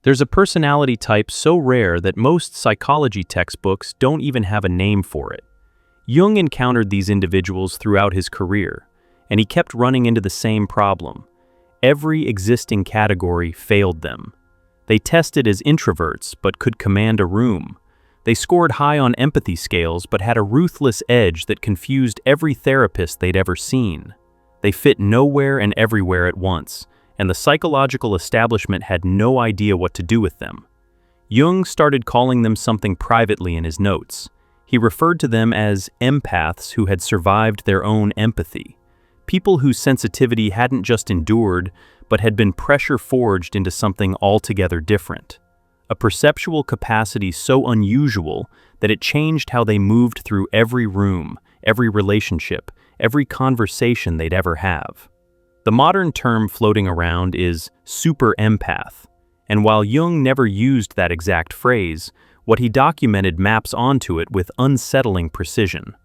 There's a personality type so rare that most psychology textbooks don't even have a name for it. Jung encountered these individuals throughout his career, and he kept running into the same problem. Every existing category failed them. They tested as introverts but could command a room. They scored high on empathy scales but had a ruthless edge that confused every therapist they'd ever seen. They fit nowhere and everywhere at once, and the psychological establishment had no idea what to do with them. Jung started calling them something privately in his notes. He referred to them as empaths who had survived their own empathy, people whose sensitivity hadn't just endured, but had been pressure-forged into something altogether different. A perceptual capacity so unusual that it changed how they moved through every room, every relationship, every conversation they'd ever have. The modern term floating around is super empath, and while Jung never used that exact phrase, what he documented maps onto it with unsettling precision.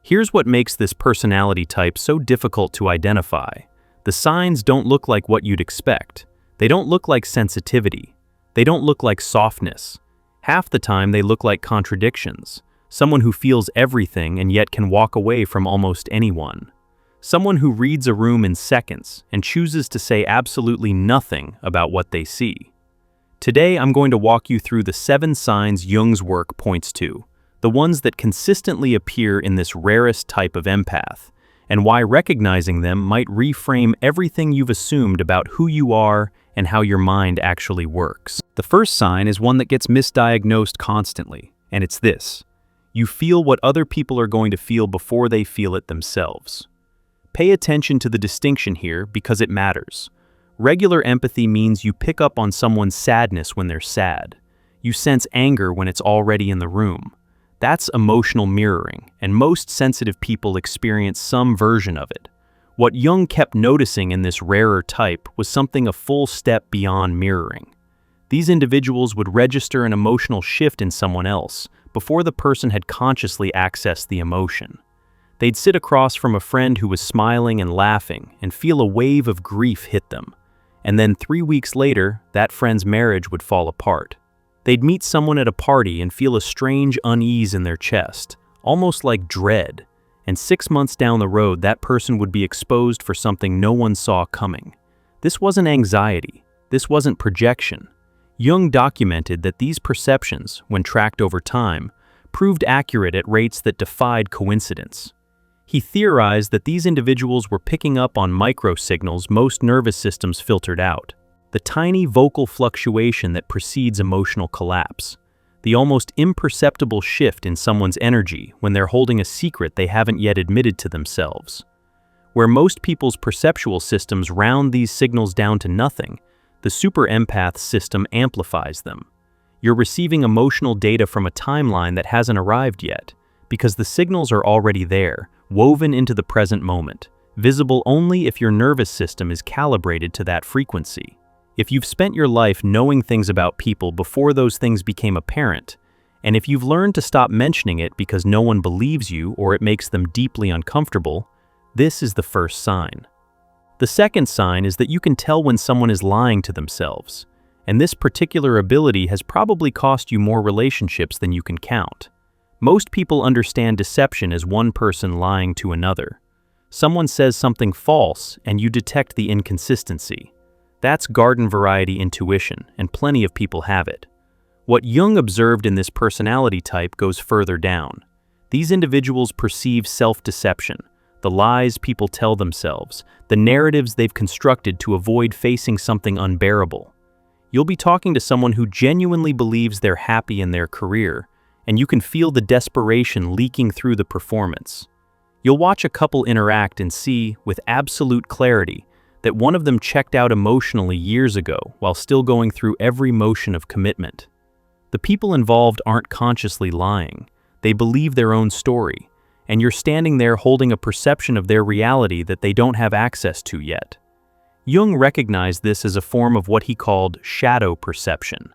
Here's what makes this personality type so difficult to identify. The signs don't look like what you'd expect. They don't look like sensitivity. They don't look like softness. Half the time they look like contradictions. Someone who feels everything and yet can walk away from almost anyone. Someone who reads a room in seconds and chooses to say absolutely nothing about what they see. Today I'm going to walk you through the 7 signs Jung's work points to, the ones that consistently appear in this rarest type of empath, and why recognizing them might reframe everything you've assumed about who you are and how your mind actually works. The first sign is one that gets misdiagnosed constantly, and it's this: you feel what other people are going to feel before they feel it themselves. Pay attention to the distinction here because it matters. Regular empathy means you pick up on someone's sadness when they're sad. You sense anger when it's already in the room. That's emotional mirroring, and most sensitive people experience some version of it. What Jung kept noticing in this rarer type was something a full step beyond mirroring. These individuals would register an emotional shift in someone else before the person had consciously accessed the emotion. They'd sit across from a friend who was smiling and laughing and feel a wave of grief hit them. And then 3 weeks later, that friend's marriage would fall apart. They'd meet someone at a party and feel a strange unease in their chest, almost like dread. And 6 months down the road, that person would be exposed for something no one saw coming. This wasn't anxiety. This wasn't projection. Jung documented that these perceptions, when tracked over time, proved accurate at rates that defied coincidence. He theorized that these individuals were picking up on micro-signals most nervous systems filtered out, the tiny vocal fluctuation that precedes emotional collapse, the almost imperceptible shift in someone's energy when they're holding a secret they haven't yet admitted to themselves. Where most people's perceptual systems round these signals down to nothing, the super empath system amplifies them. You're receiving emotional data from a timeline that hasn't arrived yet, because the signals are already there, woven into the present moment, visible only if your nervous system is calibrated to that frequency. If you've spent your life knowing things about people before those things became apparent, and if you've learned to stop mentioning it because no one believes you or it makes them deeply uncomfortable, this is the first sign. The second sign is that you can tell when someone is lying to themselves, and this particular ability has probably cost you more relationships than you can count. Most people understand deception as one person lying to another. Someone says something false and you detect the inconsistency. That's garden-variety intuition, and plenty of people have it. What Jung observed in this personality type goes further down. These individuals perceive self-deception, the lies people tell themselves, the narratives they've constructed to avoid facing something unbearable. You'll be talking to someone who genuinely believes they're happy in their career, and you can feel the desperation leaking through the performance. You'll watch a couple interact and see, with absolute clarity, that one of them checked out emotionally years ago while still going through every motion of commitment. The people involved aren't consciously lying. They believe their own story, and you're standing there holding a perception of their reality that they don't have access to yet. Jung recognized this as a form of what he called shadow perception,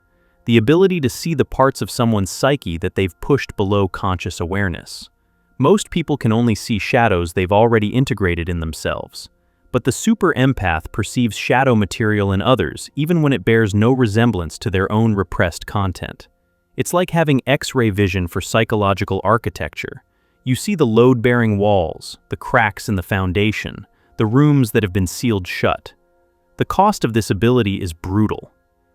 the ability to see the parts of someone's psyche that they've pushed below conscious awareness. Most people can only see shadows they've already integrated in themselves, But the super empath perceives shadow material in others even when it bears no resemblance to their own repressed content. It's like having X-ray vision for psychological architecture. You see the load-bearing walls, the cracks in the foundation, the rooms that have been sealed shut. The cost of this ability is brutal.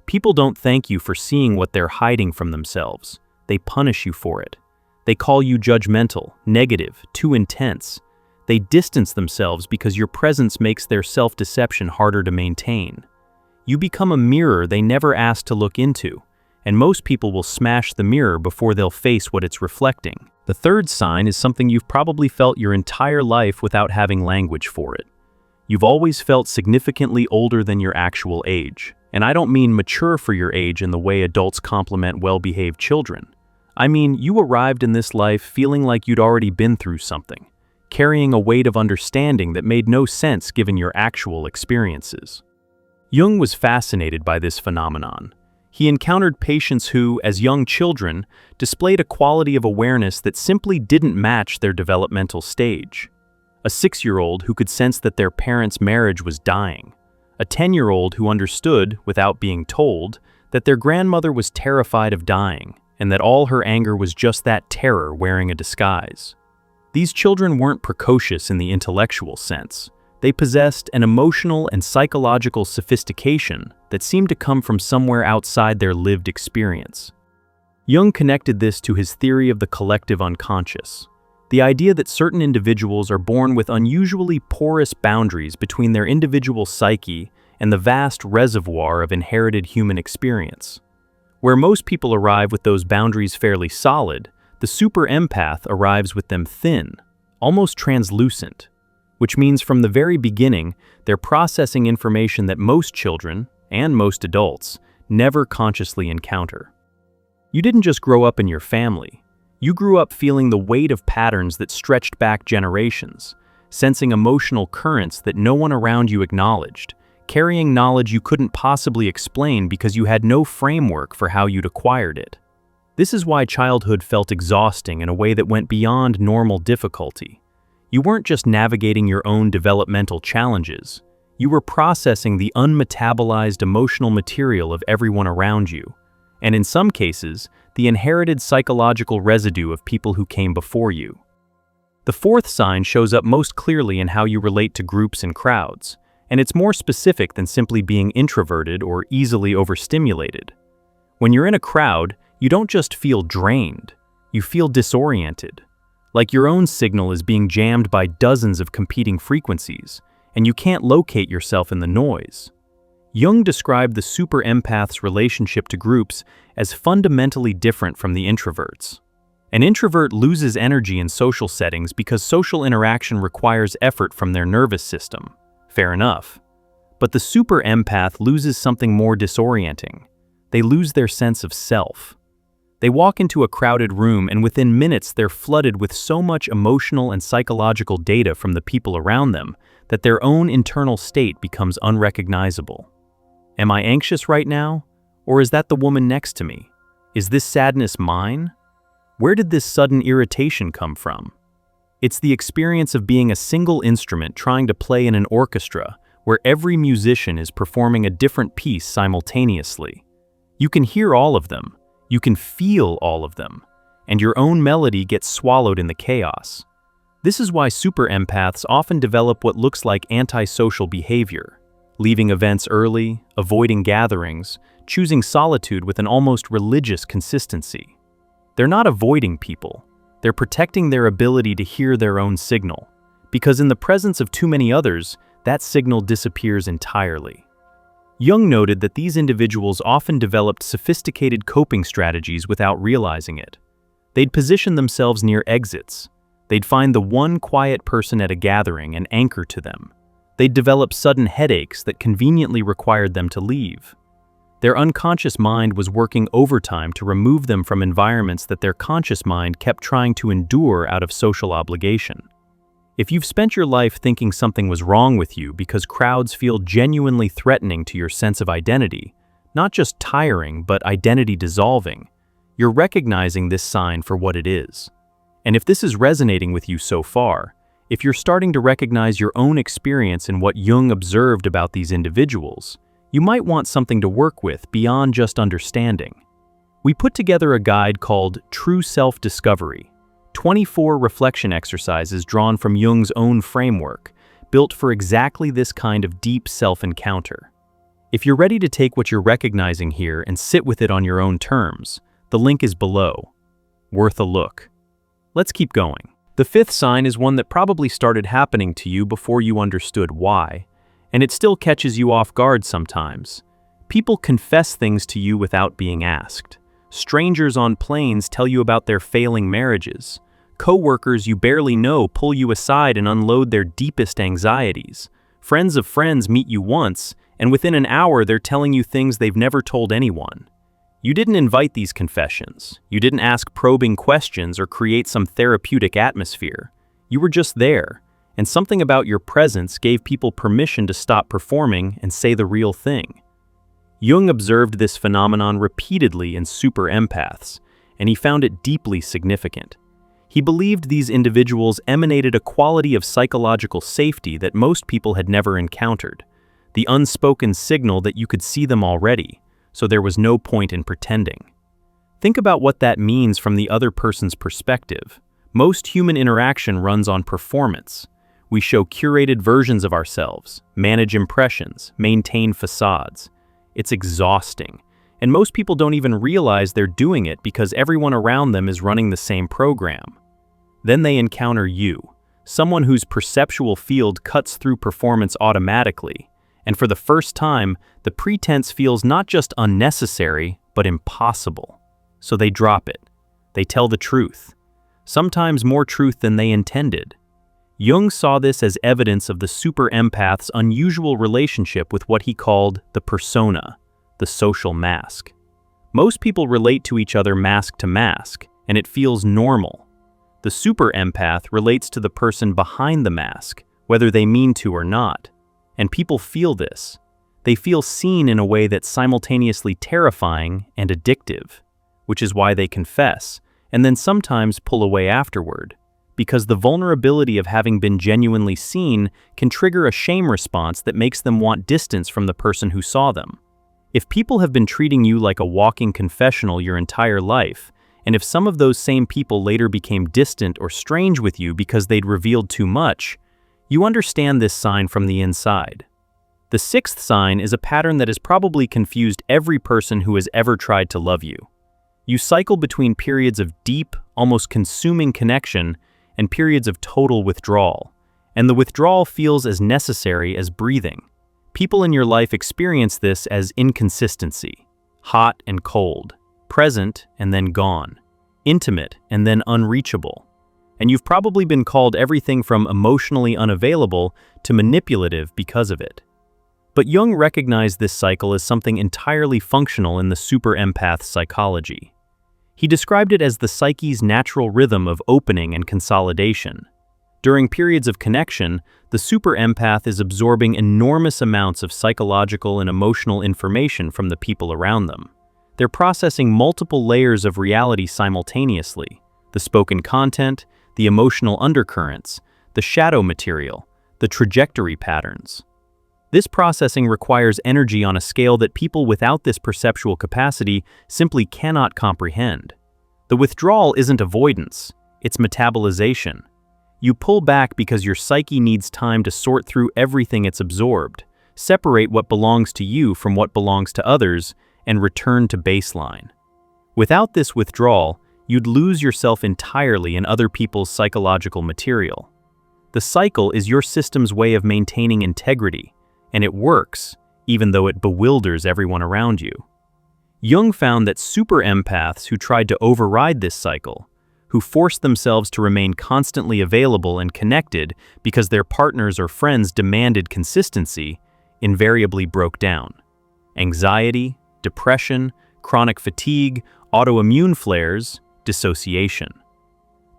People don't thank you for seeing what they're hiding from themselves. They punish you for it. They call you judgmental, negative, too intense. They distance themselves because your presence makes their self-deception harder to maintain. You become a mirror they never asked to look into, and most people will smash the mirror before they'll face what it's reflecting. The third sign is something you've probably felt your entire life without having language for it. You've always felt significantly older than your actual age, and I don't mean mature for your age in the way adults compliment well-behaved children. I mean, you arrived in this life feeling like you'd already been through something, carrying a weight of understanding that made no sense given your actual experiences. Jung was fascinated by this phenomenon. He encountered patients who, as young children, displayed a quality of awareness that simply didn't match their developmental stage. A 6-year-old who could sense that their parents' marriage was dying. A 10-year-old who understood, without being told, that their grandmother was terrified of dying, and that all her anger was just that terror wearing a disguise. These children weren't precocious in the intellectual sense. They possessed an emotional and psychological sophistication that seemed to come from somewhere outside their lived experience. Jung connected this to his theory of the collective unconscious, the idea that certain individuals are born with unusually porous boundaries between their individual psyche and the vast reservoir of inherited human experience. Where most people arrive with those boundaries fairly solid, the super empath arrives with them thin, almost translucent, which means from the very beginning, they're processing information that most children, and most adults, never consciously encounter. You didn't just grow up in your family. You grew up feeling the weight of patterns that stretched back generations, sensing emotional currents that no one around you acknowledged, carrying knowledge you couldn't possibly explain because you had no framework for how you'd acquired it. This is why childhood felt exhausting in a way that went beyond normal difficulty. You weren't just navigating your own developmental challenges. You were processing the unmetabolized emotional material of everyone around you, and in some cases, the inherited psychological residue of people who came before you. The fourth sign shows up most clearly in how you relate to groups and crowds, and it's more specific than simply being introverted or easily overstimulated. When you're in a crowd, you don't just feel drained, you feel disoriented. Like your own signal is being jammed by dozens of competing frequencies, and you can't locate yourself in the noise. Jung described the super empath's relationship to groups as fundamentally different from the introverts. An introvert loses energy in social settings because social interaction requires effort from their nervous system. Fair enough. But the super empath loses something more disorienting. They lose their sense of self. They walk into a crowded room and within minutes they're flooded with so much emotional and psychological data from the people around them that their own internal state becomes unrecognizable. Am I anxious right now? Or is that the woman next to me? Is this sadness mine? Where did this sudden irritation come from? It's the experience of being a single instrument trying to play in an orchestra where every musician is performing a different piece simultaneously. You can hear all of them. You can feel all of them, and your own melody gets swallowed in the chaos. This is why super empaths often develop what looks like antisocial behavior, leaving events early, avoiding gatherings, choosing solitude with an almost religious consistency. They're not avoiding people, they're protecting their ability to hear their own signal, because in the presence of too many others, that signal disappears entirely. Jung noted that these individuals often developed sophisticated coping strategies without realizing it. They'd position themselves near exits. They'd find the one quiet person at a gathering and anchor to them. They'd develop sudden headaches that conveniently required them to leave. Their unconscious mind was working overtime to remove them from environments that their conscious mind kept trying to endure out of social obligation. If you've spent your life thinking something was wrong with you because crowds feel genuinely threatening to your sense of identity, not just tiring but identity dissolving, you're recognizing this sign for what it is. And if this is resonating with you so far, If you're starting to recognize your own experience in what Jung observed about these individuals, you might want something to work with beyond just understanding. We put together a guide called True Self-Discovery, 24 reflection exercises drawn from Jung's own framework, built for exactly this kind of deep self-encounter. If you're ready to take what you're recognizing here and sit with it on your own terms, the link is below. Worth a look. Let's keep going. The fifth sign is one that probably started happening to you before you understood why, and it still catches you off guard sometimes. People confess things to you without being asked. Strangers on planes tell you about their failing marriages. Co-workers you barely know pull you aside and unload their deepest anxieties. Friends of friends meet you once, and within an hour they're telling you things they've never told anyone. You didn't invite these confessions. You didn't ask probing questions or create some therapeutic atmosphere. You were just there, and something about your presence gave people permission to stop performing and say the real thing. Jung observed this phenomenon repeatedly in super empaths, and he found it deeply significant. He believed these individuals emanated a quality of psychological safety that most people had never encountered, the unspoken signal that you could see them already, so there was no point in pretending. Think about what that means from the other person's perspective. Most human interaction runs on performance. We show curated versions of ourselves, manage impressions, maintain facades. It's exhausting, and most people don't even realize they're doing it because everyone around them is running the same program. Then they encounter you, someone whose perceptual field cuts through performance automatically, and for the first time, the pretense feels not just unnecessary, but impossible. So they drop it. They tell the truth, sometimes more truth than they intended. Jung saw this as evidence of the super empath's unusual relationship with what he called the persona, the social mask. Most people relate to each other mask to mask, and it feels normal. The super empath relates to the person behind the mask, whether they mean to or not. And people feel this. They feel seen in a way that's simultaneously terrifying and addictive, which is why they confess, and then sometimes pull away afterward, because the vulnerability of having been genuinely seen can trigger a shame response that makes them want distance from the person who saw them. If people have been treating you like a walking confessional your entire life, and if some of those same people later became distant or strange with you because they'd revealed too much, you understand this sign from the inside. The sixth sign is a pattern that has probably confused every person who has ever tried to love you. You cycle between periods of deep, almost consuming connection and periods of total withdrawal, and the withdrawal feels as necessary as breathing. People in your life experience this as inconsistency, hot and cold, present and then gone, intimate and then unreachable. And you've probably been called everything from emotionally unavailable to manipulative because of it. But Jung recognized this cycle as something entirely functional in the super empath psychology. He described it as the psyche's natural rhythm of opening and consolidation. During periods of connection, the super empath is absorbing enormous amounts of psychological and emotional information from the people around them. They're processing multiple layers of reality simultaneously: the spoken content, the emotional undercurrents, the shadow material, the trajectory patterns. This processing requires energy on a scale that people without this perceptual capacity simply cannot comprehend. The withdrawal isn't avoidance, it's metabolization. You pull back because your psyche needs time to sort through everything it's absorbed, separate what belongs to you from what belongs to others, and return to baseline. Without this withdrawal, you'd lose yourself entirely in other people's psychological material. The cycle is your system's way of maintaining integrity, and it works, even though it bewilders everyone around you. Jung found that super empaths who tried to override this cycle, who forced themselves to remain constantly available and connected because their partners or friends demanded consistency, invariably broke down. Anxiety, depression, chronic fatigue, autoimmune flares, dissociation.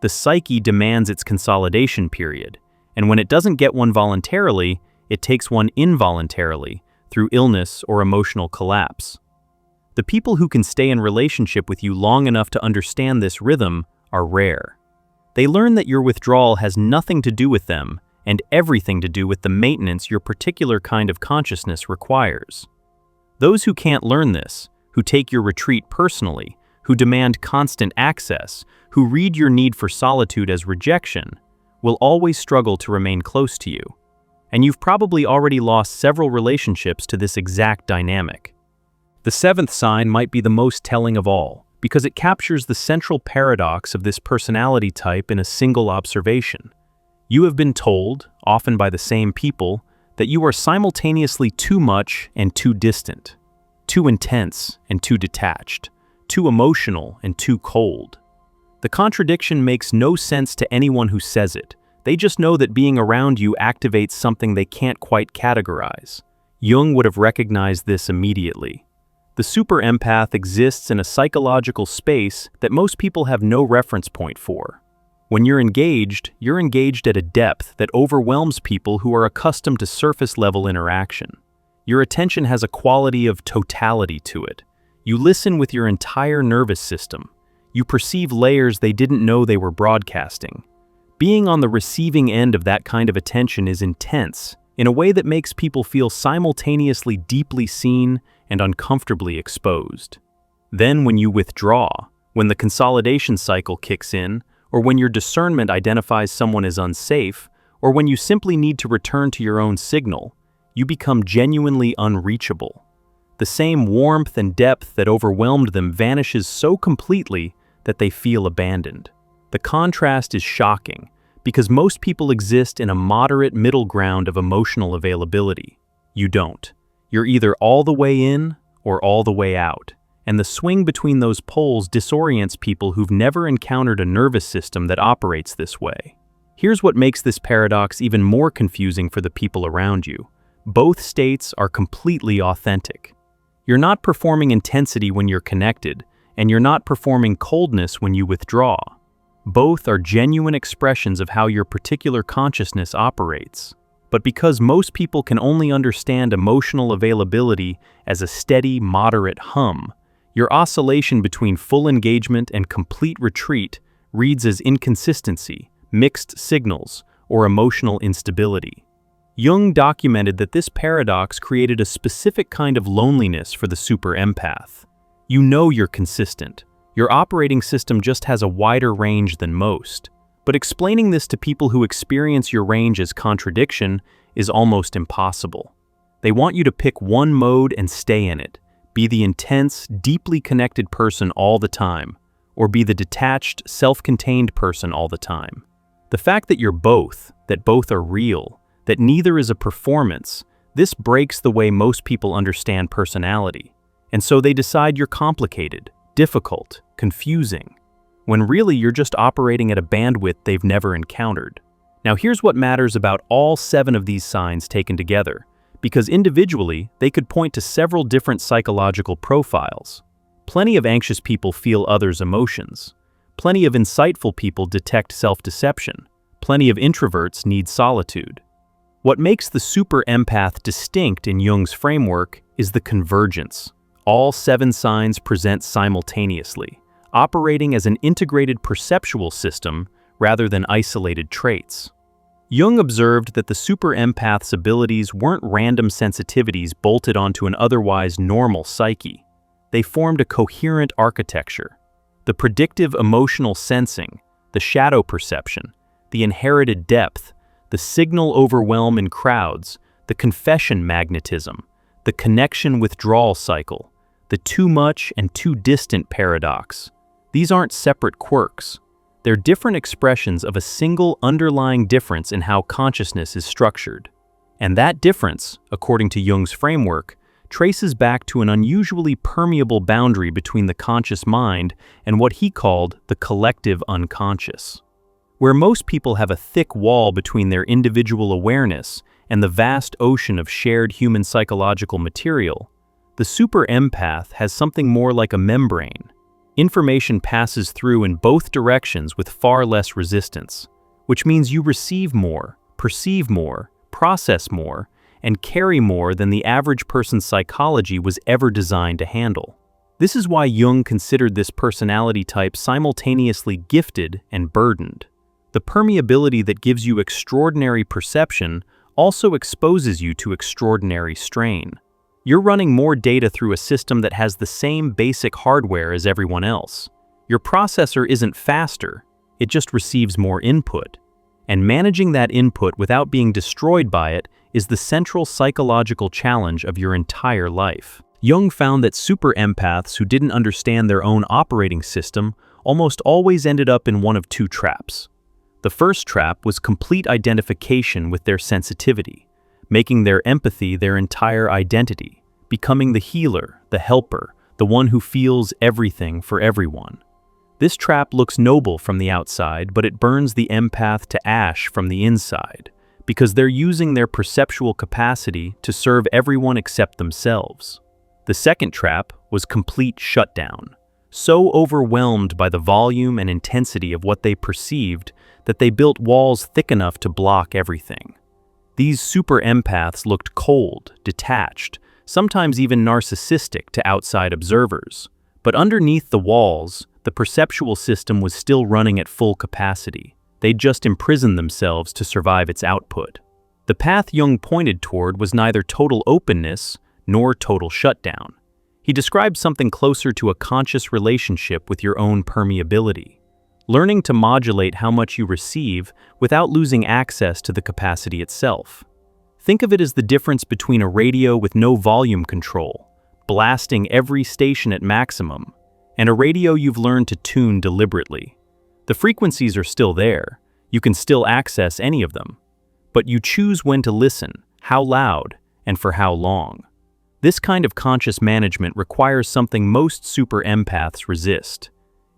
The psyche demands its consolidation period, and when it doesn't get one voluntarily, it takes one involuntarily through illness or emotional collapse. The people who can stay in relationship with you long enough to understand this rhythm are rare. They learn that your withdrawal has nothing to do with them and everything to do with the maintenance your particular kind of consciousness requires. Those who can't learn this, who take your retreat personally, who demand constant access, who read your need for solitude as rejection, will always struggle to remain close to you. And you've probably already lost several relationships to this exact dynamic. The seventh sign might be the most telling of all, because it captures the central paradox of this personality type in a single observation. You have been told, often by the same people, that you are simultaneously too much and too distant, too intense and too detached, too emotional and too cold. The contradiction makes no sense to anyone who says it. They just know that being around you activates something they can't quite categorize. Jung would have recognized this immediately. The super empath exists in a psychological space that most people have no reference point for. When you're engaged at a depth that overwhelms people who are accustomed to surface-level interaction. Your attention has a quality of totality to it. You listen with your entire nervous system. You perceive layers they didn't know they were broadcasting. Being on the receiving end of that kind of attention is intense, in a way that makes people feel simultaneously deeply seen and uncomfortably exposed. Then when you withdraw, when the consolidation cycle kicks in, or when your discernment identifies someone as unsafe, or when you simply need to return to your own signal, you become genuinely unreachable. The same warmth and depth that overwhelmed them vanishes so completely that they feel abandoned. The contrast is shocking, because most people exist in a moderate middle ground of emotional availability. You don't. You're either all the way in or all the way out, and the swing between those poles disorients people who've never encountered a nervous system that operates this way. Here's what makes this paradox even more confusing for the people around you. Both states are completely authentic. You're not performing intensity when you're connected, and you're not performing coldness when you withdraw. Both are genuine expressions of how your particular consciousness operates. But because most people can only understand emotional availability as a steady, moderate hum, your oscillation between full engagement and complete retreat reads as inconsistency, mixed signals, or emotional instability. Jung documented that this paradox created a specific kind of loneliness for the super empath. You know you're consistent. Your operating system just has a wider range than most. But explaining this to people who experience your range as contradiction is almost impossible. They want you to pick one mode and stay in it. Be the intense, deeply connected person all the time, or be the detached, self-contained person all the time. The fact that you're both, that both are real, that neither is a performance, this breaks the way most people understand personality. And so they decide you're complicated, difficult, confusing, when really you're just operating at a bandwidth they've never encountered. Now here's what matters about all 7 of these signs taken together, because individually they could point to several different psychological profiles. Plenty of anxious people feel others' emotions. Plenty of insightful people detect self-deception. Plenty of introverts need solitude. What makes the super empath distinct in Jung's framework is the convergence. All 7 signs present simultaneously, operating as an integrated perceptual system rather than isolated traits. Jung observed that the super empath's abilities weren't random sensitivities bolted onto an otherwise normal psyche. They formed a coherent architecture. The predictive emotional sensing, the shadow perception, the inherited depth, the signal overwhelm in crowds, the confession magnetism, the connection withdrawal cycle, the too much and too distant paradox. These aren't separate quirks. They're different expressions of a single underlying difference in how consciousness is structured. And that difference, according to Jung's framework, traces back to an unusually permeable boundary between the conscious mind and what he called the collective unconscious. Where most people have a thick wall between their individual awareness and the vast ocean of shared human psychological material, the super empath has something more like a membrane. Information passes through in both directions with far less resistance, which means you receive more, perceive more, process more, and carry more than the average person's psychology was ever designed to handle. This is why Jung considered this personality type simultaneously gifted and burdened. The permeability that gives you extraordinary perception also exposes you to extraordinary strain. You're running more data through a system that has the same basic hardware as everyone else. Your processor isn't faster, it just receives more input. And managing that input without being destroyed by it is the central psychological challenge of your entire life. Jung found that super empaths who didn't understand their own operating system almost always ended up in one of two traps. The first trap was complete identification with their sensitivity, making their empathy their entire identity, becoming the healer, the helper, the one who feels everything for everyone. This trap looks noble from the outside, but it burns the empath to ash from the inside, because they're using their perceptual capacity to serve everyone except themselves. The second trap was complete shutdown, so overwhelmed by the volume and intensity of what they perceived that they built walls thick enough to block everything. These super empaths looked cold, detached, sometimes even narcissistic to outside observers. But underneath the walls, the perceptual system was still running at full capacity. They'd just imprisoned themselves to survive its output. The path Jung pointed toward was neither total openness nor total shutdown. He described something closer to a conscious relationship with your own permeability, learning to modulate how much you receive without losing access to the capacity itself. Think of it as the difference between a radio with no volume control, blasting every station at maximum, and a radio you've learned to tune deliberately. The frequencies are still there, you can still access any of them, but you choose when to listen, how loud, and for how long. This kind of conscious management requires something most super empaths resist: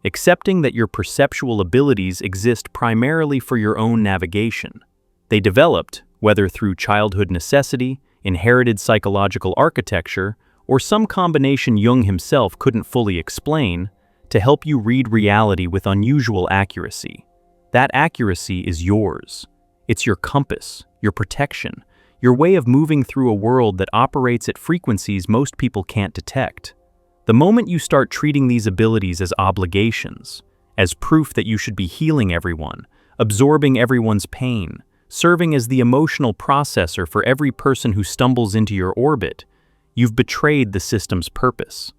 accepting that your perceptual abilities exist primarily for your own navigation. They developed, whether through childhood necessity, inherited psychological architecture, or some combination Jung himself couldn't fully explain, to help you read reality with unusual accuracy. That accuracy is yours. It's your compass, your protection, your way of moving through a world that operates at frequencies most people can't detect. The moment you start treating these abilities as obligations, as proof that you should be healing everyone, absorbing everyone's pain, serving as the emotional processor for every person who stumbles into your orbit, you've betrayed the system's purpose.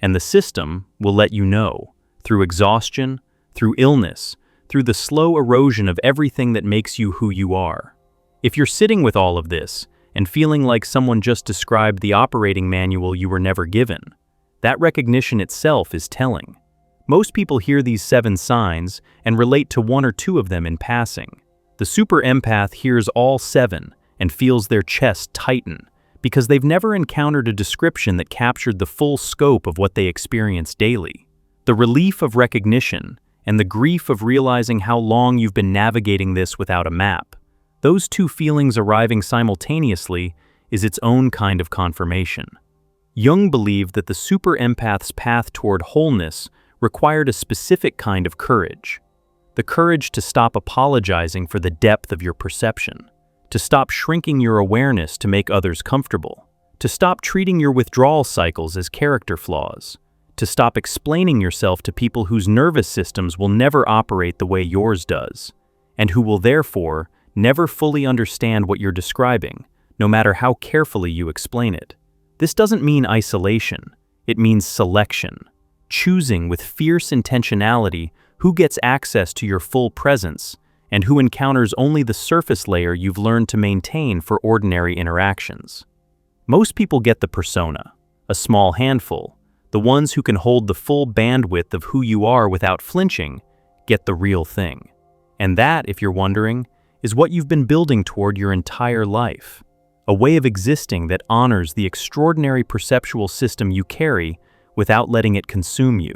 And the system will let you know, through exhaustion, through illness, through the slow erosion of everything that makes you who you are. If you're sitting with all of this and feeling like someone just described the operating manual you were never given, that recognition itself is telling. Most people hear these 7 signs and relate to 1 or 2 of them in passing. The super empath hears all 7 and feels their chest tighten, because they've never encountered a description that captured the full scope of what they experience daily. The relief of recognition and the grief of realizing how long you've been navigating this without a map, those 2 feelings arriving simultaneously is its own kind of confirmation. Jung believed that the super empath's path toward wholeness required a specific kind of courage. The courage to stop apologizing for the depth of your perception, to stop shrinking your awareness to make others comfortable, to stop treating your withdrawal cycles as character flaws, to stop explaining yourself to people whose nervous systems will never operate the way yours does, and who will therefore never fully understand what you're describing, no matter how carefully you explain it. This doesn't mean isolation, it means selection, choosing with fierce intentionality who gets access to your full presence and who encounters only the surface layer you've learned to maintain for ordinary interactions. Most people get the persona, a small handful, the ones who can hold the full bandwidth of who you are without flinching, get the real thing. And that, if you're wondering, is what you've been building toward your entire life. A way of existing that honors the extraordinary perceptual system you carry without letting it consume you.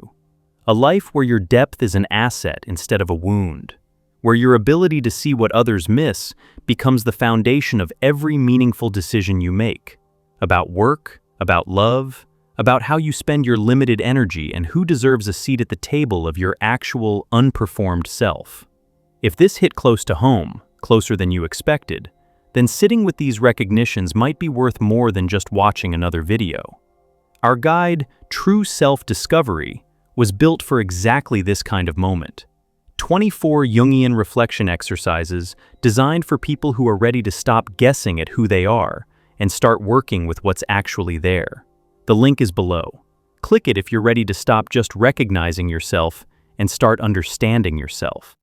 A life where your depth is an asset instead of a wound, where your ability to see what others miss becomes the foundation of every meaningful decision you make, about work, about love, about how you spend your limited energy and who deserves a seat at the table of your actual, unperformed self. If this hit close to home, closer than you expected, then sitting with these recognitions might be worth more than just watching another video. Our guide, True Self-Discovery, was built for exactly this kind of moment. 24 Jungian reflection exercises designed for people who are ready to stop guessing at who they are and start working with what's actually there. The link is below. Click it if you're ready to stop just recognizing yourself and start understanding yourself.